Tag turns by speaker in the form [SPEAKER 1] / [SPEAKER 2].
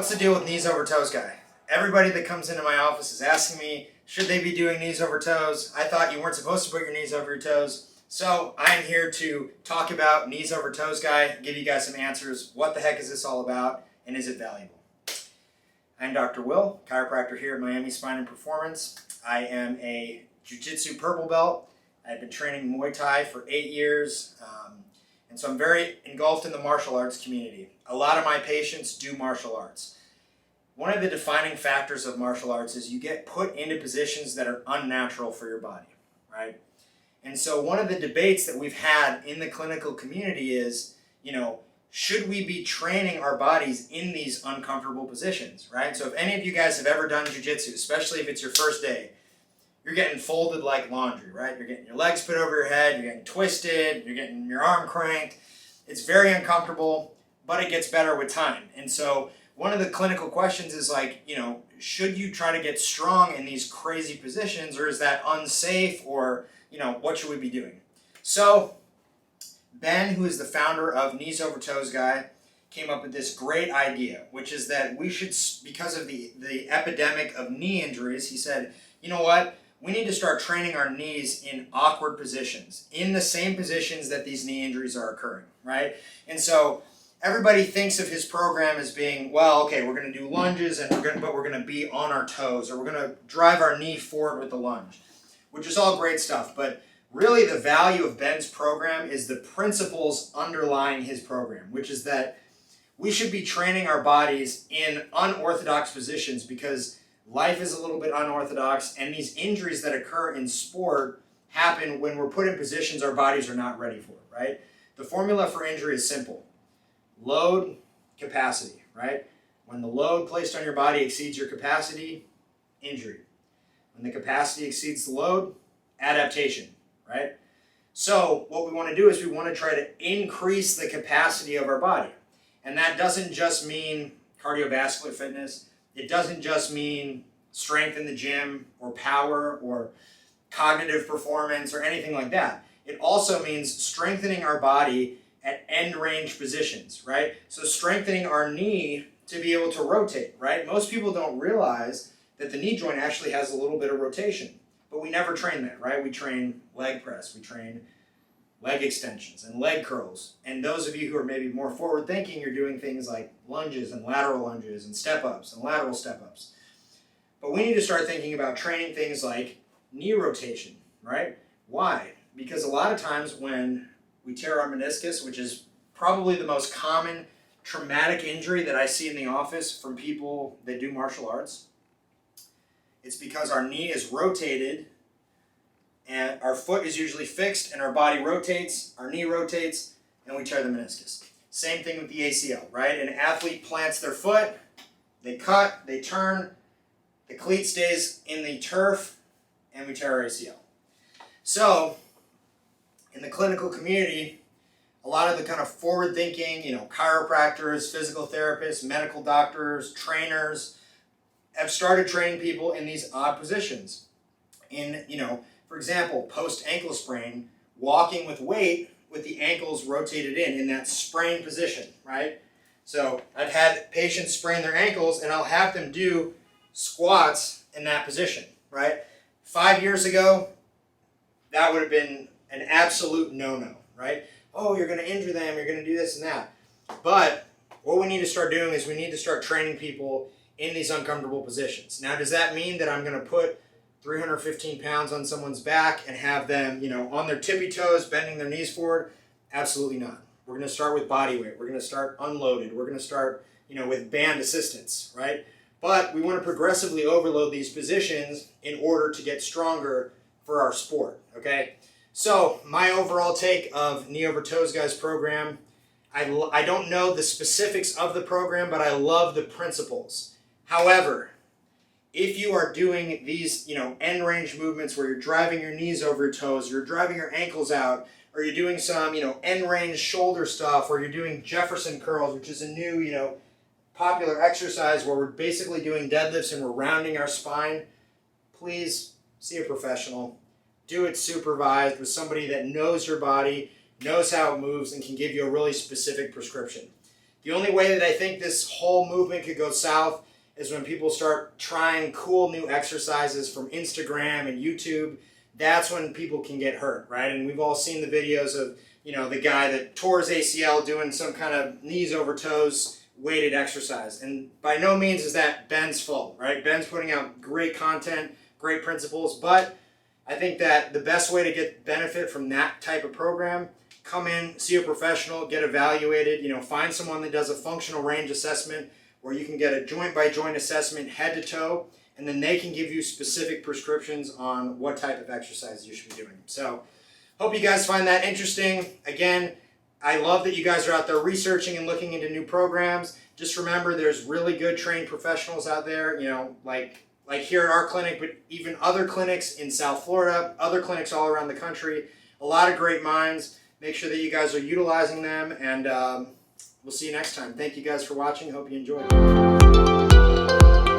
[SPEAKER 1] What's the deal with knees over toes guy? Everybody that comes into my office is asking me, should they be doing knees over toes? I thought you weren't supposed to put your knees over your toes. So I'm here to talk about knees over toes guy, give you guys some answers. What the heck is this all about, and is it valuable? I'm Dr. Will, chiropractor here at Miami Spine and Performance. I am a Jiu Jitsu purple belt. I've been training Muay Thai for 8 years, and so I'm very engulfed in the martial arts community. A lot of my patients do martial arts. One of the defining factors of martial arts is you get put into positions that are unnatural for your body, right? And so one of the debates that we've had in the clinical community is, should we be training our bodies in these uncomfortable positions, right? So if any of you guys have ever done Jiu Jitsu, especially if it's your first day, you're getting folded like laundry, right? You're getting your legs put over your head, you're getting twisted, you're getting your arm cranked. It's very uncomfortable, but it gets better with time. And so one of the clinical questions is should you try to get strong in these crazy positions, or is that unsafe, or, what should we be doing? So Ben, who is the founder of Knees Over Toes Guy, came up with this great idea, which is that we should, because of the epidemic of knee injuries, he said, you know what? We need to start training our knees in awkward positions, in the same positions that these knee injuries are occurring, right? And so everybody thinks of his program as being, well, okay, we're going to do lunges, but we're going to be on our toes, or we're going to drive our knee forward with the lunge, which is all great stuff. But really the value of Ben's program is the principles underlying his program, which is that we should be training our bodies in unorthodox positions because life is a little bit unorthodox, and these injuries that occur in sport happen when we're put in positions our bodies are not ready for, right? The formula for injury is simple. Load, capacity, right? When the load placed on your body exceeds your capacity, injury. When the capacity exceeds the load, adaptation, right? So what we want to do is we want to try to increase the capacity of our body. And that doesn't just mean cardiovascular fitness. It doesn't just mean strength in the gym or power or cognitive performance or anything like that. It also means strengthening our body at end range positions, right? So strengthening our knee to be able to rotate, right? Most people don't realize that the knee joint actually has a little bit of rotation, but we never train that, right? We train leg press, we train leg extensions and leg curls. And those of you who are maybe more forward thinking, you're doing things like lunges and lateral lunges and step ups and lateral step ups. But we need to start thinking about training things like knee rotation, right? Why? Because a lot of times when we tear our meniscus, which is probably the most common traumatic injury that I see in the office from people that do martial arts, it's because our knee is rotated and our foot is usually fixed and our body rotates, our knee rotates, and we tear the meniscus. Same thing with the ACL, right? An athlete plants their foot, they cut, they turn, the cleat stays in the turf, and we tear our ACL. So, in the clinical community, a lot of the kind of forward-thinking, chiropractors, physical therapists, medical doctors, trainers, have started training people in these odd positions. For example, post-ankle sprain, walking with weight with the ankles rotated in that sprain position, right? So I've had patients sprain their ankles, and I'll have them do squats in that position, right? 5 years ago, that would have been an absolute no-no, right? Oh, you're going to injure them, you're going to do this and that. But what we need to start doing is we need to start training people in these uncomfortable positions. Now, does that mean that I'm going to put 315 pounds on someone's back and have them, on their tippy toes, bending their knees forward? Absolutely not. We're going to start with body weight. We're going to start unloaded. We're going to start, with band assistance, right? But we want to progressively overload these positions in order to get stronger for our sport, okay? So my overall take of Knee Over Toes Guys program, I don't know the specifics of the program, but I love the principles. However, if you are doing these, end range movements where you're driving your knees over your toes, you're driving your ankles out, or you're doing some, end range shoulder stuff, or you're doing Jefferson curls, which is a new, popular exercise where we're basically doing deadlifts and we're rounding our spine, please see a professional. Do it supervised with somebody that knows your body, knows how it moves, and can give you a really specific prescription. The only way that I think this whole movement could go south is when people start trying cool new exercises from Instagram and YouTube. That's when people can get hurt, right? And we've all seen the videos of, the guy that tore his ACL doing some kind of knees over toes weighted exercise. And by no means is that Ben's fault, right? Ben's putting out great content, great principles, but I think that the best way to get benefit from that type of program, come in, see a professional, get evaluated, find someone that does a functional range assessment where you can get a joint by joint assessment head to toe, and then they can give you specific prescriptions on what type of exercise you should be doing. So hope you guys find that interesting. Again, I love that you guys are out there researching and looking into new programs. Just remember, there's really good trained professionals out there, like here at our clinic, but even other clinics in South Florida, other clinics all around the country. A lot of great minds. Make sure that you guys are utilizing them, and we'll see you next time. Thank you guys for watching. Hope you enjoyed it.